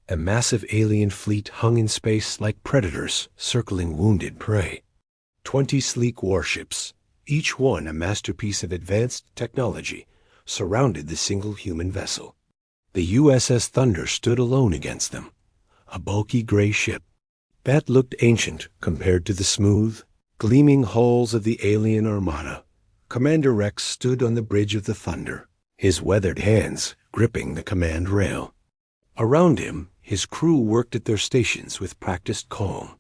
A massive alien fleet hung in space like predators circling wounded prey. 20 sleek warships, each one a masterpiece of advanced technology, surrounded the single human vessel. The USS Thunder stood alone against them, a bulky gray ship that looked ancient compared to the smooth, gleaming hulls of the alien armada. Commander Rex stood on the bridge of the Thunder, his weathered hands gripping the command rail. Around him, his crew worked at their stations with practiced calm.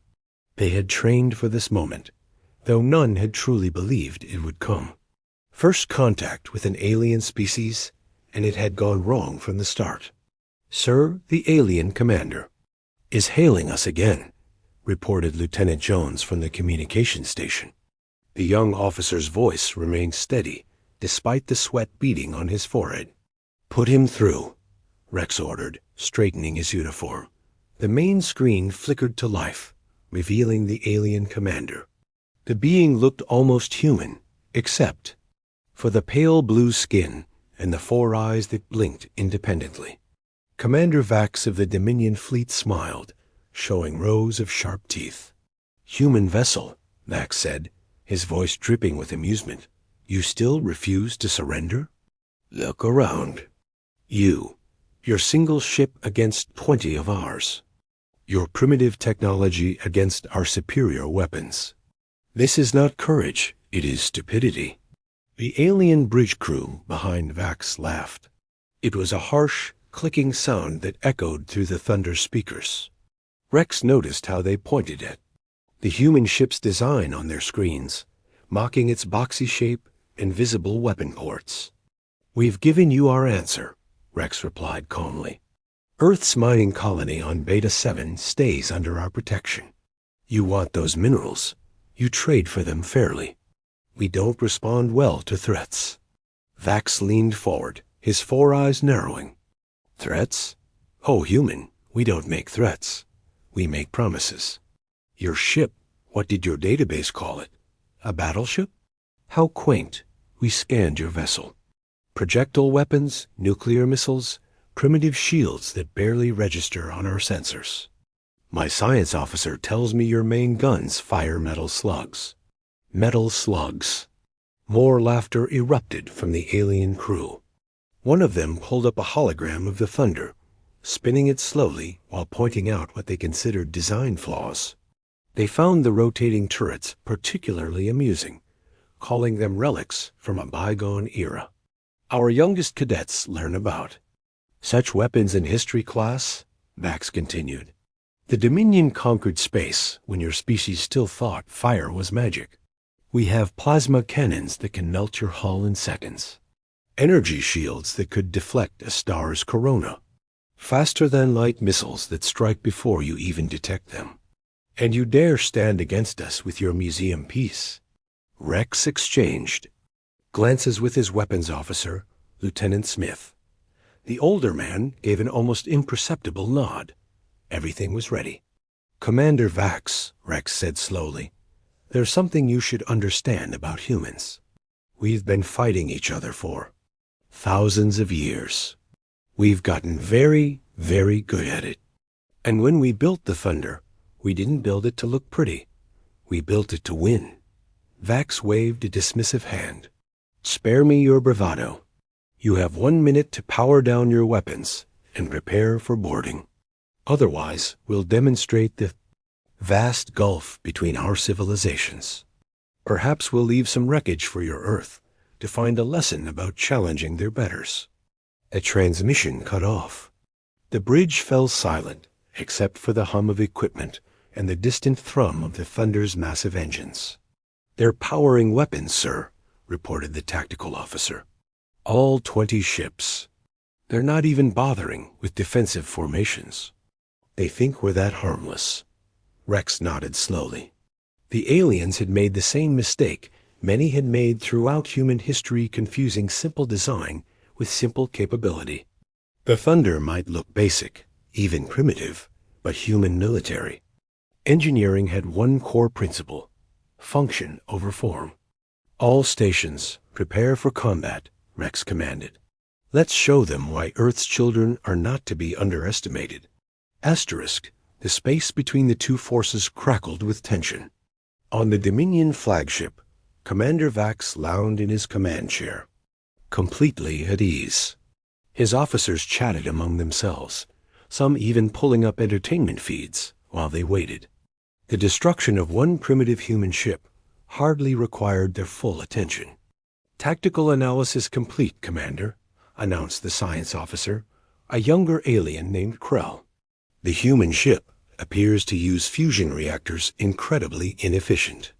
They had trained for this moment, though none had truly believed it would come. First contact with an alien species, and it had gone wrong from the start. "Sir, the alien commander is hailing us again," reported Lieutenant Jones from the communication station. The young officer's voice remained steady, despite the sweat beading on his forehead. "Put him through," Rex ordered, straightening his uniform. The main screen flickered to life, revealing the alien commander. The being looked almost human, except for the pale blue skin and the 4 eyes that blinked independently. Commander Vax of the Dominion fleet smiled, showing rows of sharp teeth. "Human vessel," Vax said, his voice dripping with amusement. "You still refuse to surrender? Look around. Your single ship against 20 of ours. Your primitive technology against our superior weapons. This is not courage, it is stupidity." The alien bridge crew behind Vax laughed. It was a harsh, clicking sound that echoed through the Thunder speakers. Rex noticed how they pointed at the human ship's design on their screens, mocking its boxy shape and visible weapon ports. "We've given you our answer," Rex replied calmly. "Earth's mining colony on Beta 7 stays under our protection. You want those minerals, you trade for them fairly. We don't respond well to threats." Vax leaned forward, his 4 eyes narrowing. "Threats? Oh, human, we don't make threats. We make promises. Your ship, what did your database call it? A battleship? How quaint. We scanned your vessel. Projectile weapons, nuclear missiles, primitive shields that barely register on our sensors. My science officer tells me your main guns fire metal slugs." Metal slugs. More laughter erupted from the alien crew. One of them pulled up a hologram of the Thunder, spinning it slowly while pointing out what they considered design flaws. They found the rotating turrets particularly amusing, calling them relics from a bygone era. "Our youngest cadets learn about such weapons in history class," Vax continued. "The Dominion conquered space when your species still thought fire was magic. We have plasma cannons that can melt your hull in seconds. Energy shields that could deflect a star's corona. Faster-than-light missiles that strike before you even detect them. And you dare stand against us with your museum piece?" Rex exchanged glances with his weapons officer, Lieutenant Smith. The older man gave an almost imperceptible nod. Everything was ready. "Commander Vax," Rex said slowly, "there's something you should understand about humans. We've been fighting each other for thousands of years. We've gotten very, very good at it. And when we built the Thunder, we didn't build it to look pretty. We built it to win." Vax waved a dismissive hand. "Spare me your bravado. You have 1 minute to power down your weapons and prepare for boarding. Otherwise, we'll demonstrate the vast gulf between our civilizations. Perhaps we'll leave some wreckage for your Earth to find a lesson about challenging their betters." A transmission cut off. The bridge fell silent, except for the hum of equipment and the distant thrum of the Thunder's massive engines. "They're powering weapons, sir," reported the tactical officer. "All 20 ships. They're not even bothering with defensive formations. They think we're that harmless." Rex nodded slowly. The aliens had made the same mistake many had made throughout human history, confusing simple design with simple capability. The Thunder might look basic, even primitive, but human military. Engineering had one core principle: function over form. "All stations, prepare for combat," Rex commanded. "Let's show them why Earth's children are not to be underestimated." Asterisk, the space between the two forces crackled with tension. On the Dominion flagship, Commander Vax lounged in his command chair, completely at ease. His officers chatted among themselves, some even pulling up entertainment feeds while they waited. The destruction of one primitive human ship hardly required their full attention. "Tactical analysis complete, Commander," announced the science officer, a younger alien named Krell. "The human ship appears to use fusion reactors incredibly inefficient.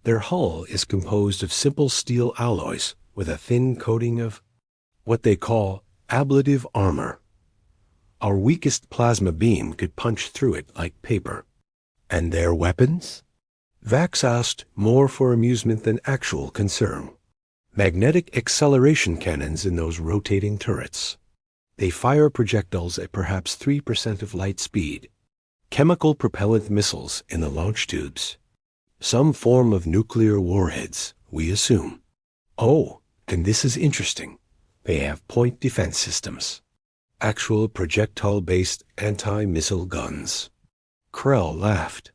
Their hull is composed of simple steel alloys with a thin coating of what they call ablative armor. Our weakest plasma beam could punch through it like paper." "And their weapons?" Vax asked, more for amusement than actual concern. "Magnetic acceleration cannons in those rotating turrets. They fire projectiles at perhaps 3% of light speed. Chemical propellant missiles in the launch tubes. Some form of nuclear warheads, we assume. Oh, and this is interesting. They have point defense systems. Actual projectile-based anti-missile guns." Krell laughed.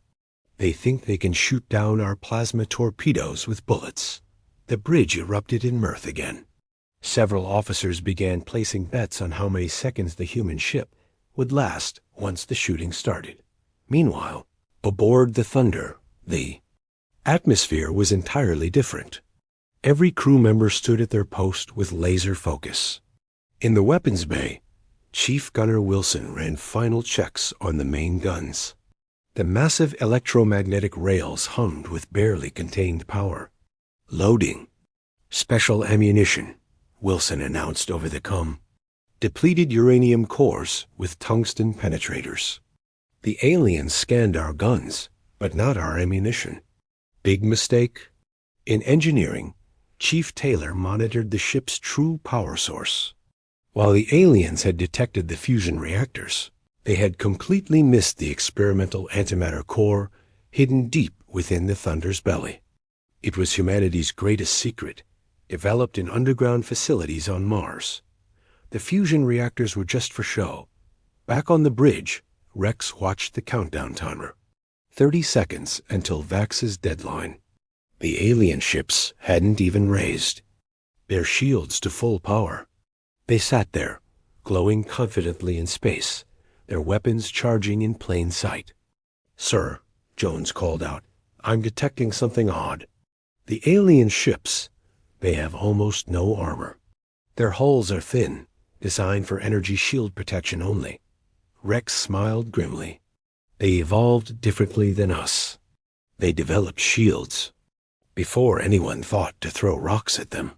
"They think they can shoot down our plasma torpedoes with bullets." The bridge erupted in mirth again. Several officers began placing bets on how many seconds the human ship would last once the shooting started. Meanwhile, aboard the Thunder, the atmosphere was entirely different. Every crew member stood at their post with laser focus. In the weapons bay, Chief Gunner Wilson ran final checks on the main guns. The massive electromagnetic rails hummed with barely contained power. "Loading. Special ammunition," Wilson announced over the comm. "Depleted uranium cores with tungsten penetrators." The aliens scanned our guns, but not our ammunition. Big mistake? In engineering, Chief Taylor monitored the ship's true power source. While the aliens had detected the fusion reactors, they had completely missed the experimental antimatter core hidden deep within the Thunder's belly. It was humanity's greatest secret, developed in underground facilities on Mars. The fusion reactors were just for show. Back on the bridge, Rex watched the countdown timer. 30 seconds until Vax's deadline. The alien ships hadn't even raised their shields to full power. They sat there, glowing confidently in space, their weapons charging in plain sight. "Sir," Jones called out, "I'm detecting something odd. The alien ships, they have almost no armor. Their hulls are thin, designed for energy shield protection only." Rex smiled grimly. "They evolved differently than us. They developed shields before anyone thought to throw rocks at them.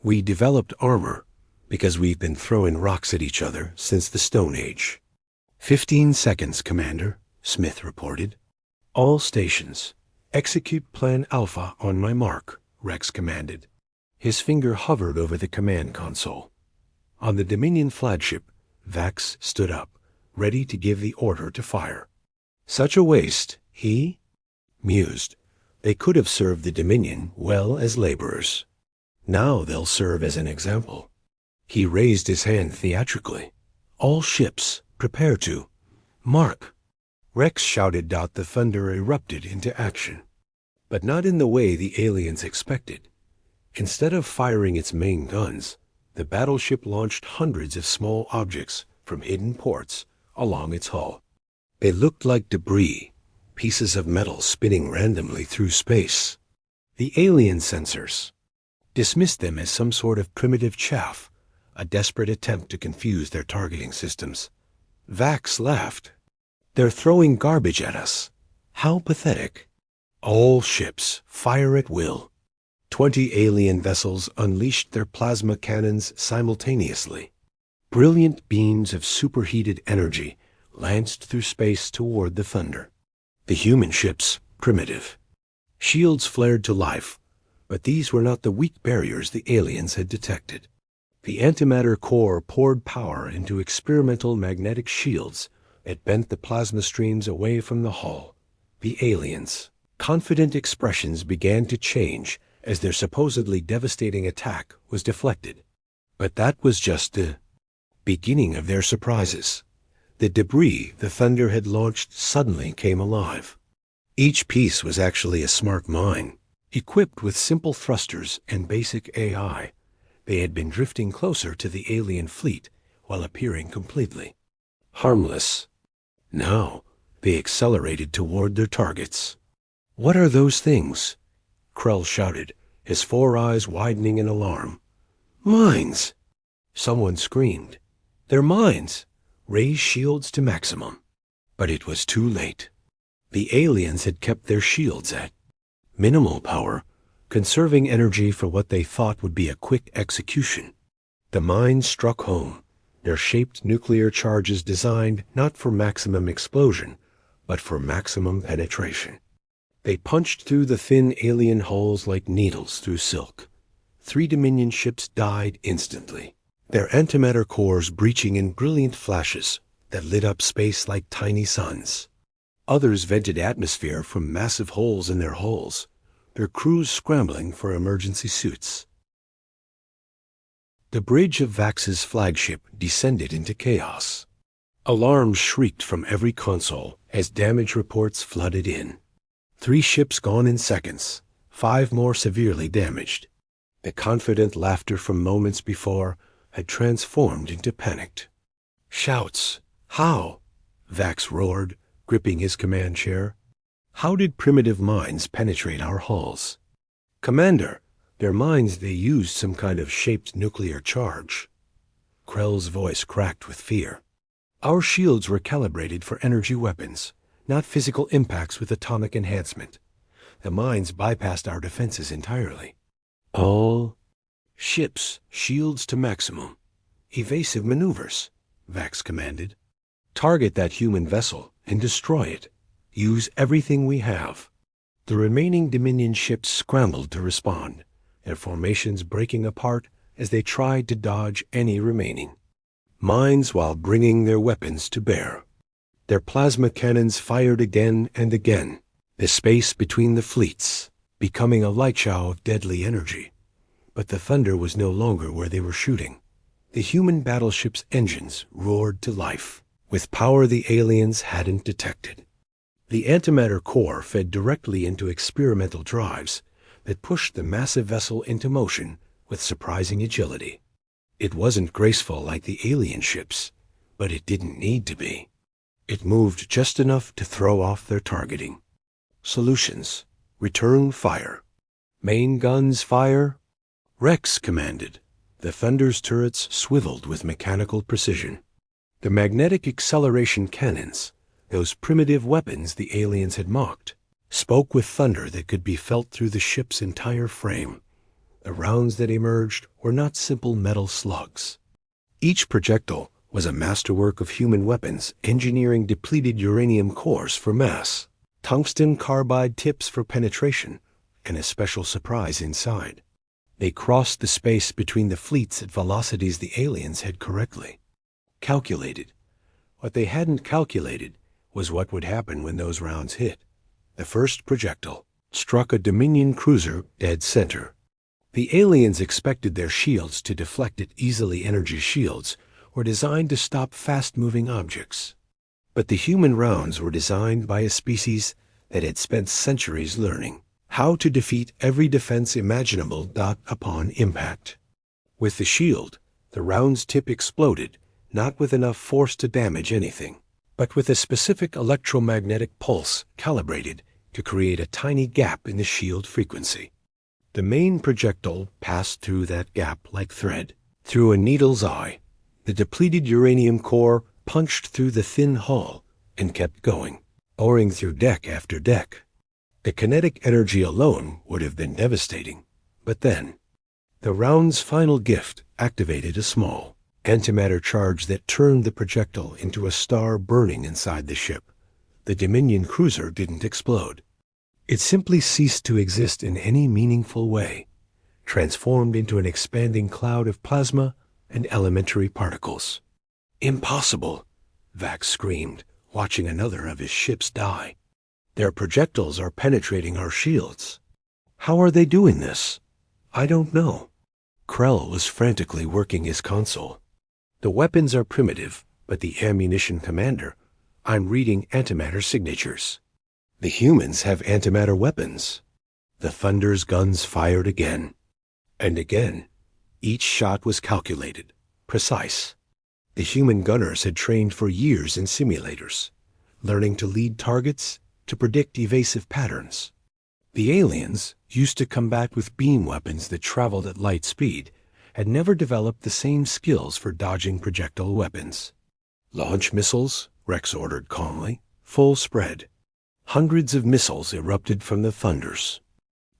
We developed armor because we've been throwing rocks at each other since the Stone Age." 15 seconds, Commander," Smith reported. "All stations, execute Plan Alpha on my mark," Rex commanded. His finger hovered over the command console. On the Dominion flagship, Vax stood up, ready to give the order to fire. Such a waste, he mused. They could have served the Dominion well as laborers. Now they'll serve as an example. He raised his hand theatrically. "All ships, prepare to mark." Rex shouted out. The Thunder erupted into action, but not in the way the aliens expected. Instead of firing its main guns, the battleship launched hundreds of small objects from hidden ports along its hull. They looked like debris, pieces of metal spinning randomly through space. The alien sensors dismissed them as some sort of primitive chaff, a desperate attempt to confuse their targeting systems. Vax laughed. "They're throwing garbage at us. How pathetic." All ships, fire at will. 20 alien vessels unleashed their plasma cannons simultaneously. Brilliant beams of superheated energy lanced through space toward the Thunder. The human ships, primitive. Shields flared to life, but these were not the weak barriers the aliens had detected. The antimatter core poured power into experimental magnetic shields that bent the plasma streams away from the hull. The aliens' confident expressions began to change as their supposedly devastating attack was deflected. But that was just the beginning of their surprises. The debris the thunder had launched suddenly came alive. Each piece was actually a smart mine. Equipped with simple thrusters and basic AI, they had been drifting closer to the alien fleet while appearing completely harmless. Now, they accelerated toward their targets. "What are those things?" Krell shouted, his four eyes widening in alarm. "Mines!" Someone screamed. "They're mines! Raise shields to maximum." But it was too late. The aliens had kept their shields at minimal power, conserving energy for what they thought would be a quick execution. The mines struck home, their shaped nuclear charges designed not for maximum explosion, but for maximum penetration. They punched through the thin alien hulls like needles through silk. 3 Dominion ships died instantly, their antimatter cores breaching in brilliant flashes that lit up space like tiny suns. Others vented atmosphere from massive holes in their hulls, their crews scrambling for emergency suits. The bridge of Vax's flagship descended into chaos. Alarms shrieked from every console as damage reports flooded in. 3 ships gone in seconds, 5 more severely damaged. The confident laughter from moments before had transformed into panicked shouts. "How?" Vax roared, gripping his command chair. "How did primitive mines penetrate our hulls?" "Commander, their mines they used some kind of shaped nuclear charge." Krell's voice cracked with fear. "Our shields were calibrated for energy weapons, not physical impacts with atomic enhancement. The mines bypassed our defenses entirely." "All ships, shields to maximum. Evasive maneuvers," Vax commanded. "Target that human vessel and destroy it. Use everything we have." The remaining Dominion ships scrambled to respond, their formations breaking apart as they tried to dodge any remaining mines while bringing their weapons to bear. Their plasma cannons fired again and again, the space between the fleets becoming a light shower of deadly energy. But the thunder was no longer where they were shooting. The human battleship's engines roared to life, with power the aliens hadn't detected. The antimatter core fed directly into experimental drives that pushed the massive vessel into motion with surprising agility. It wasn't graceful like the alien ships, but it didn't need to be. It moved just enough to throw off their targeting. "Solutions. Return fire." "Main guns fire." Rex commanded. The Thunder's turrets swiveled with mechanical precision. The magnetic acceleration cannons, those primitive weapons the aliens had mocked, spoke with thunder that could be felt through the ship's entire frame. The rounds that emerged were not simple metal slugs. Each projectile was a masterwork of human weapons engineering depleted uranium cores for mass, tungsten carbide tips for penetration, and a special surprise inside. They crossed the space between the fleets at velocities the aliens had correctly calculated. What they hadn't calculated was what would happen when those rounds hit. The first projectile struck a Dominion cruiser dead center. The aliens expected their shields to deflect it easily. Energy shields were designed to stop fast-moving objects. But the human rounds were designed by a species that had spent centuries learning how to defeat every defense imaginable upon impact. With the shield, the round's tip exploded, not with enough force to damage anything, but with a specific electromagnetic pulse calibrated to create a tiny gap in the shield frequency. The main projectile passed through that gap like thread. Through a needle's eye, the depleted uranium core punched through the thin hull and kept going, boring through deck after deck. The kinetic energy alone would have been devastating, but then the round's final gift activated a small antimatter charge that turned the projectile into a star burning inside the ship. The Dominion cruiser didn't explode. It simply ceased to exist in any meaningful way, transformed into an expanding cloud of plasma and elementary particles. "Impossible!" Vax screamed, watching another of his ships die. "Their projectiles are penetrating our shields. How are they doing this?" "I don't know." Krell was frantically working his console. "The weapons are primitive, But the ammunition commander, I'm reading antimatter signatures. The humans have antimatter weapons. The Thunder's guns fired again. And again. Each shot was calculated, precise. The human gunners had trained for years in simulators, learning to lead targets, to predict evasive patterns. The aliens, used to combat with beam weapons that traveled at light speed, had never developed the same skills for dodging projectile weapons. Launch missiles, Rex ordered calmly, full spread. Hundreds of missiles erupted from the Thunders.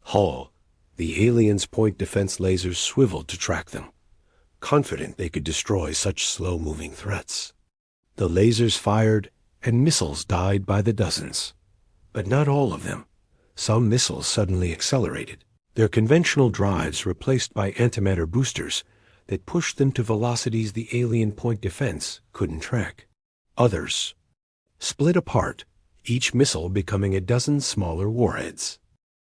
Hull, the aliens' point defense lasers swiveled to track them, confident they could destroy such slow-moving threats. The lasers fired, and missiles died by the dozens. But not all of them. Some missiles suddenly accelerated, their conventional drives replaced by antimatter boosters that pushed them to velocities the alien point defense couldn't track. Others split apart, each missile becoming a dozen smaller warheads.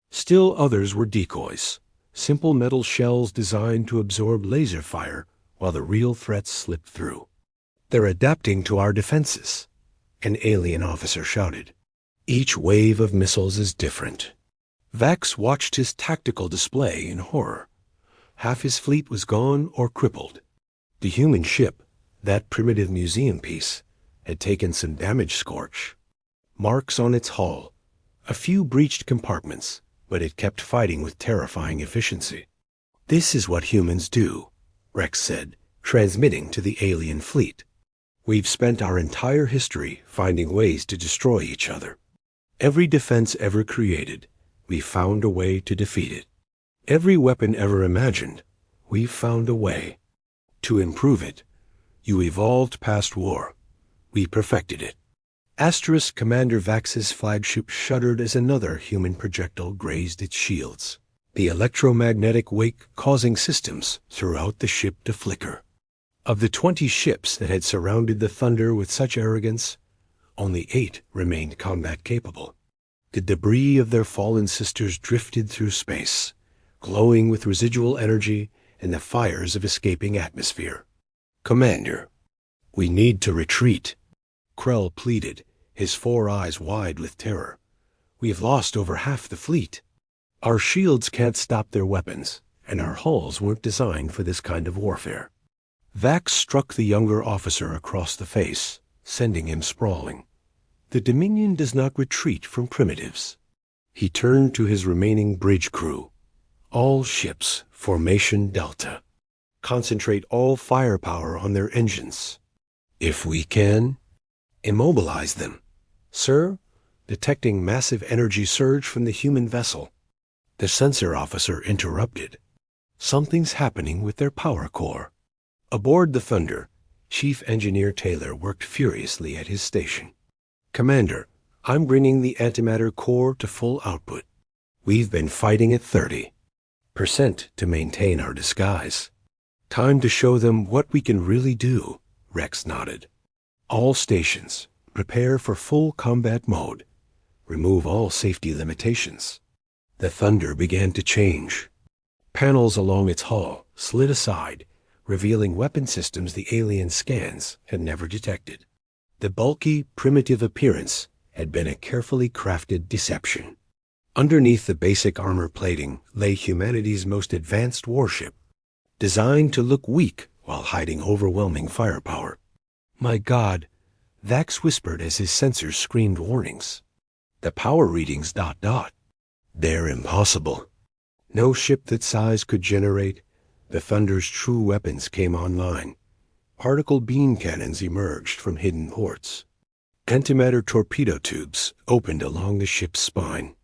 Still others were decoys, simple metal shells designed to absorb laser fire while the real threats slipped through. They're adapting to our defenses, an alien officer shouted. Each wave of missiles is different. Vax watched his tactical display in horror. Half his fleet was gone or crippled. The human ship, that primitive museum piece, had taken some damage scorch. Marks on its hull, a few breached compartments, but it kept fighting with terrifying efficiency. This is what humans do, Rex said, transmitting to the alien fleet. We've spent our entire history finding ways to destroy each other. Every defense ever created, we found a way to defeat it. Every weapon ever imagined, we've found a way. To improve it, you evolved past war. We perfected it. Asterisk Commander Vax's flagship shuddered as another human projectile grazed its shields, the electromagnetic wake-causing systems throughout the ship to flicker. Of the 20 ships that had surrounded the Thunder with such arrogance, only 8 remained combat-capable. The debris of their fallen sisters drifted through space, glowing with residual energy and the fires of escaping atmosphere. Commander, we need to retreat, Krell pleaded, his 4 eyes wide with terror. We have lost over half the fleet. Our shields can't stop their weapons, and our hulls weren't designed for this kind of warfare. Vax struck the younger officer across the face, sending him sprawling. The Dominion does not retreat from primitives. He turned to his remaining bridge crew. All ships, Formation Delta. Concentrate all firepower on their engines. If we can, immobilize them. Sir, detecting massive energy surge from the human vessel. The sensor officer interrupted. Something's happening with their power core. Aboard the Thunder, Chief Engineer Taylor worked furiously at his station. Commander, I'm bringing the antimatter core to full output. We've been fighting at 30% to maintain our disguise. Time to show them what we can really do, Rex nodded. All stations, prepare for full combat mode. Remove all safety limitations. The Thunder began to change. Panels along its hull slid aside, revealing weapon systems the alien scans had never detected. The bulky, primitive appearance had been a carefully crafted deception. Underneath the basic armor plating lay humanity's most advanced warship, designed to look weak while hiding overwhelming firepower. My God, Vax whispered as his sensors screamed warnings. The power readings ... They're impossible. No ship that size could generate. The Thunder's true weapons came online. Particle beam cannons emerged from hidden ports. Antimatter torpedo tubes opened along the ship's spine.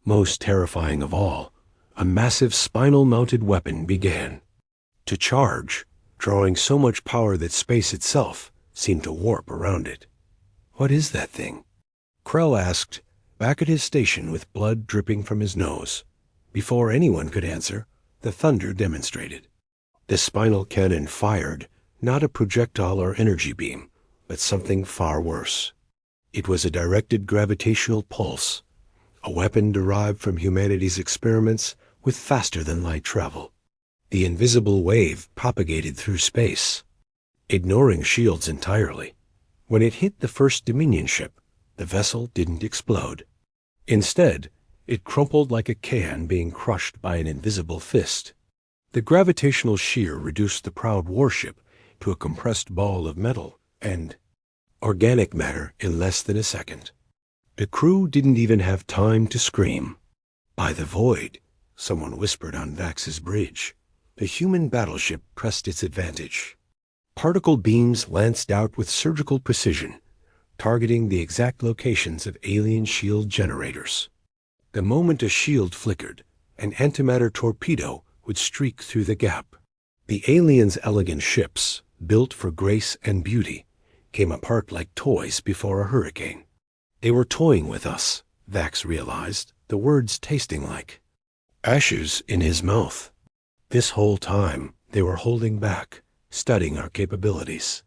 Most terrifying of all, a massive spinal-mounted weapon began to charge, drawing so much power that space itself seemed to warp around it. What is that thing? Krell asked, back at his station with blood dripping from his nose. Before anyone could answer, the Thunder demonstrated. The spinal cannon fired, not a projectile or energy beam, but something far worse. It was a directed gravitational pulse, a weapon derived from humanity's experiments with faster-than-light travel. The invisible wave propagated through space. Ignoring shields entirely, When it hit the first Dominion ship, the vessel didn't explode. Instead, it crumpled like a can being crushed by an invisible fist. The gravitational shear reduced the proud warship to a compressed ball of metal and organic matter in less than a second. The crew didn't even have time to scream. "By the void," someone whispered on Vax's bridge. The human battleship pressed its advantage. Particle beams lanced out with surgical precision, targeting the exact locations of alien shield generators. The moment a shield flickered, an antimatter torpedo would streak through the gap. The aliens' elegant ships, built for grace and beauty, came apart like toys before a hurricane. They were toying with us, Vax realized, the words tasting like ashes in his mouth. This whole time, they were holding back, studying our capabilities.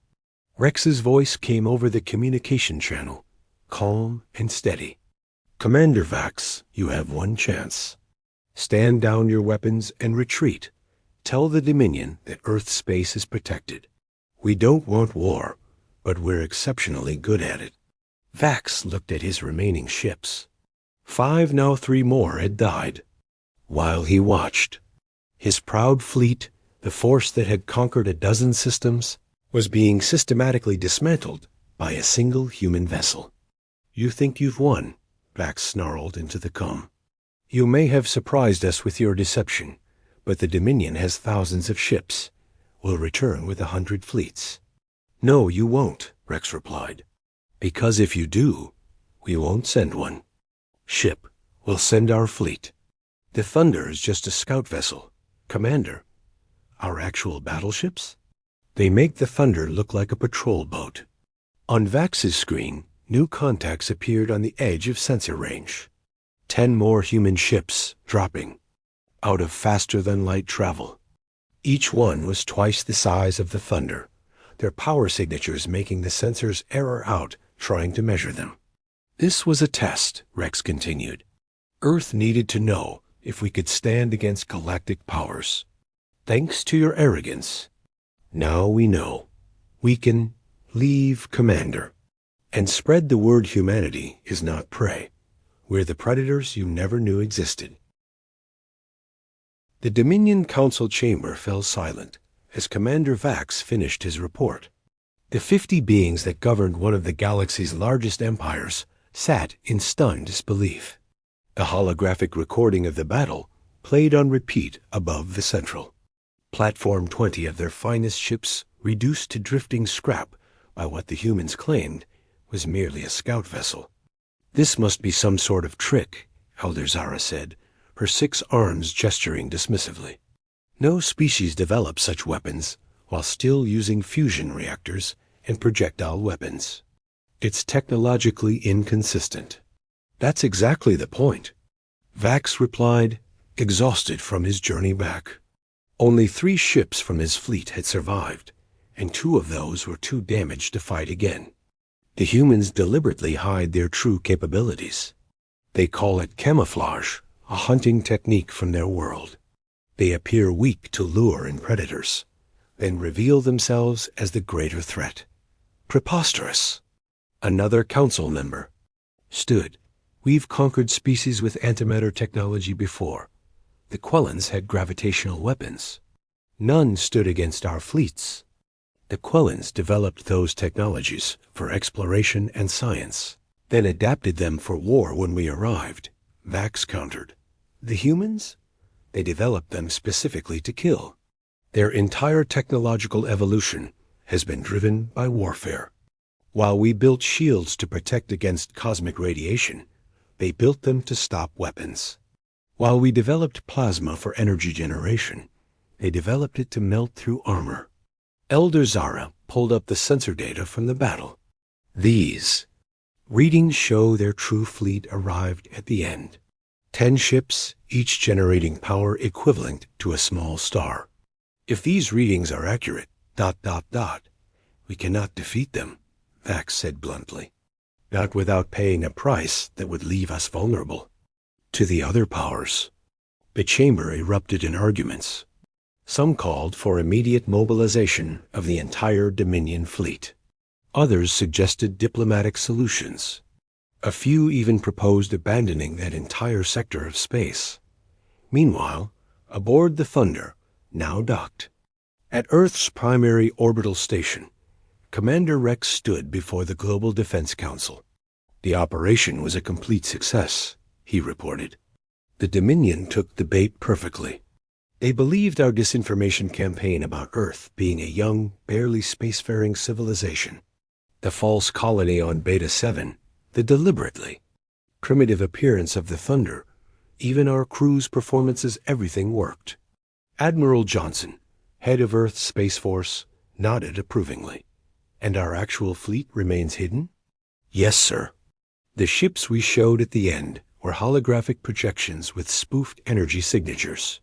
Rex's voice came over the communication channel, calm and steady. "Commander Vax, you have one chance. Stand down your weapons and retreat. Tell the Dominion that Earth space is protected. We don't want war, but we're exceptionally good at it." Vax looked at his remaining ships. 5, now 3 more, had died. While he watched, his proud fleet, the force that had conquered a dozen systems, was being systematically dismantled by a single human vessel. "You think you've won," Vax snarled into the com. "You may have surprised us with your deception, but the Dominion has thousands of ships. We'll return with 100 fleets." "No, you won't," Rex replied. "Because if you do, we won't send one. Ship, we'll send our fleet. The Thunder is just a scout vessel. Commander, our actual battleships? They make the Thunder look like a patrol boat." On Vax's screen, new contacts appeared on the edge of sensor range. 10 more human ships dropping out of faster-than-light travel. Each one was twice the size of the Thunder, their power signatures making the sensors error out trying to measure them. "This was a test," Rex continued. "Earth needed to know if we could stand against galactic powers. Thanks to your arrogance, now we know. We can leave, Commander, and spread the word humanity is not prey. We're the predators you never knew existed." The Dominion Council chamber fell silent as Commander Vax finished his report. The 50 beings that governed one of the galaxy's largest empires sat in stunned disbelief. The holographic recording of the battle played on repeat above the central. Platform 20 of their finest ships reduced to drifting scrap by what the humans claimed was merely a scout vessel. "This must be some sort of trick," Elder Zara said, her 6 arms gesturing dismissively. "No species develops such weapons while still using fusion reactors and projectile weapons. It's technologically inconsistent." "That's exactly the point," Vax replied, exhausted from his journey back. Only 3 ships from his fleet had survived, and 2 of those were too damaged to fight again. The humans deliberately hide their true capabilities. They call it camouflage, a hunting technique from their world. They appear weak to lure in predators, then reveal themselves as the greater threat. Preposterous. Another council member stood. "We've conquered species with antimatter technology before. The Quellans had gravitational weapons. None stood against our fleets. The Quellans developed those technologies for exploration and science, then adapted them for war when we arrived," Vax countered. "The humans? They developed them specifically to kill. Their entire technological evolution has been driven by warfare. While we built shields to protect against cosmic radiation, they built them to stop weapons. While we developed plasma for energy generation, they developed it to melt through armor." Elder Zara pulled up the sensor data from the battle. "These readings show their true fleet arrived at the end. 10 ships, each generating power equivalent to a small star. If these readings are accurate, ... we cannot defeat them," Vax said bluntly. "Not without paying a price that would leave us vulnerable to the other powers." The chamber erupted in arguments. Some called for immediate mobilization of the entire Dominion fleet. Others suggested diplomatic solutions. A few even proposed abandoning that entire sector of space. Meanwhile, aboard the Thunder, now docked, at Earth's primary orbital station, Commander Rex stood before the Global Defense Council. The operation was a complete success, he reported. The Dominion took the bait perfectly. They believed our disinformation campaign about Earth being a young, barely spacefaring civilization. The false colony on Beta 7, the deliberately primitive appearance of the Thunder, even our crew's performances, everything worked. Admiral Johnson, head of Earth's Space Force, nodded approvingly. And our actual fleet remains hidden? Yes, sir. The ships we showed at the end were holographic projections with spoofed energy signatures.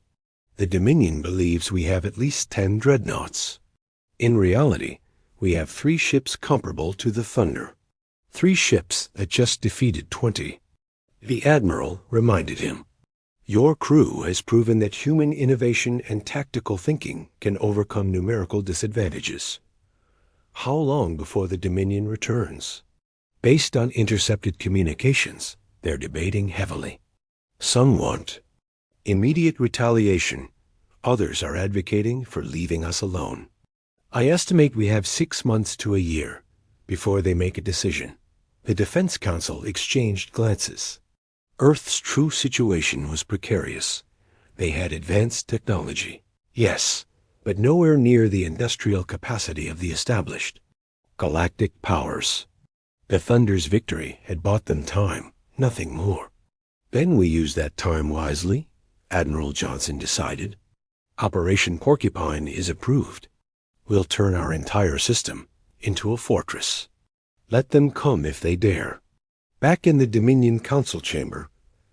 The Dominion believes we have at least 10 dreadnoughts. In reality, we have 3 ships comparable to the Thunder. 3 ships that just defeated 20. The Admiral reminded him. Your crew has proven that human innovation and tactical thinking can overcome numerical disadvantages. How long before the Dominion returns? Based on intercepted communications, they're debating heavily. Some want immediate retaliation. Others are advocating for leaving us alone. I estimate we have 6 months to a year before they make a decision. The Defense Council exchanged glances. Earth's true situation was precarious. They had advanced technology, yes, but nowhere near the industrial capacity of the established galactic powers. The Thunder's victory had bought them time, nothing more. Then we used that time wisely, Admiral Johnson decided. Operation Porcupine is approved. We'll turn our entire system into a fortress. Let them come if they dare. Back in the Dominion Council chamber,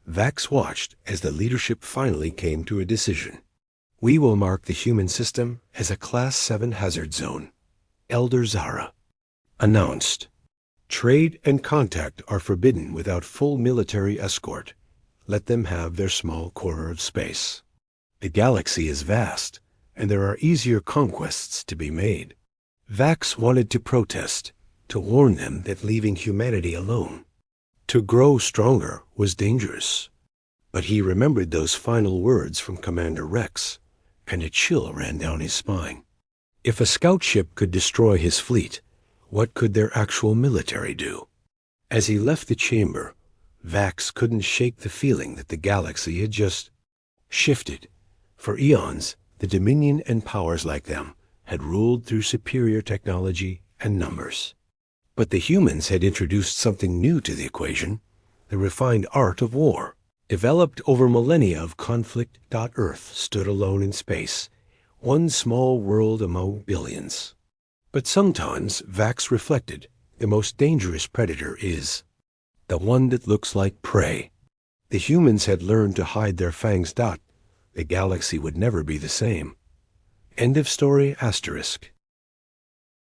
Vax watched as the leadership finally came to a decision. We will mark the human system as a Class 7 hazard zone. Elder Zara announced. Trade and contact are forbidden without full military escort. Let them have their small corner of space. The galaxy is vast, and there are easier conquests to be made. Vax wanted to protest, to warn them that leaving humanity alone, to grow stronger, was dangerous. But he remembered those final words from Commander Rex, and a chill ran down his spine. If a scout ship could destroy his fleet, what could their actual military do? As he left the chamber, Vax couldn't shake the feeling that the galaxy had just shifted. For eons, the Dominion and powers like them had ruled through superior technology and numbers. But the humans had introduced something new to the equation, the refined art of war. Developed over millennia of conflict, Earth stood alone in space, one small world among billions. But sometimes, Vax reflected, the most dangerous predator is the one that looks like prey. The humans had learned to hide their fangs. The galaxy would never be the same. End of story *.